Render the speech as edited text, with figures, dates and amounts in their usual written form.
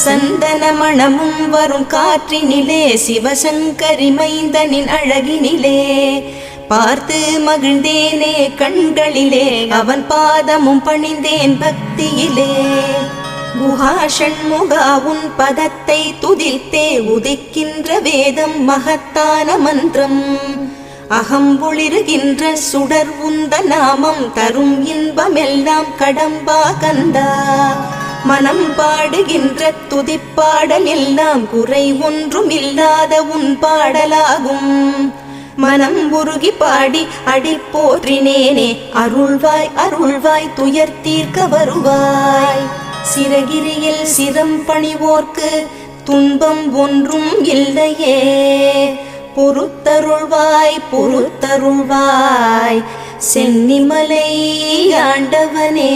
சந்தன மணமும் வரும் காற்றினிலே சிவசங்கரி மைந்தனின் அழகினிலே பார்த்து மகிழ்ந்தேனே கண்களிலே அவன் பாதமும் பணிந்தேன் பக்தியிலே குஹா ஷண்முகா உன் பதத்தை துதித்தே உதிக்கின்ற வேதம் மகத்தான மந்திரம் அகம் ஒளிருகின்ற சுடர் உந்த நாமம் தரும் இன்பமெல்லாம் கடம்பா கந்தா மனம் பாடுகின்ற துதிப்பாடல் எல்லாம் குறை ஒன்றும் இல்லாத உன் பாடலாகும் மனம் உருகி பாடி அடி போற்றினேனே அருள்வாய் அருள்வாய் துயர் தீர்க்க வருவாய் சிரகிரியில் சிரம் பணிவோர்க்கு துன்பம் ஒன்றும் இல்லையே பொறுத்தருள்வாய் பொறுத்தருள்வாய் சென்னிமலை ஆண்டவனே.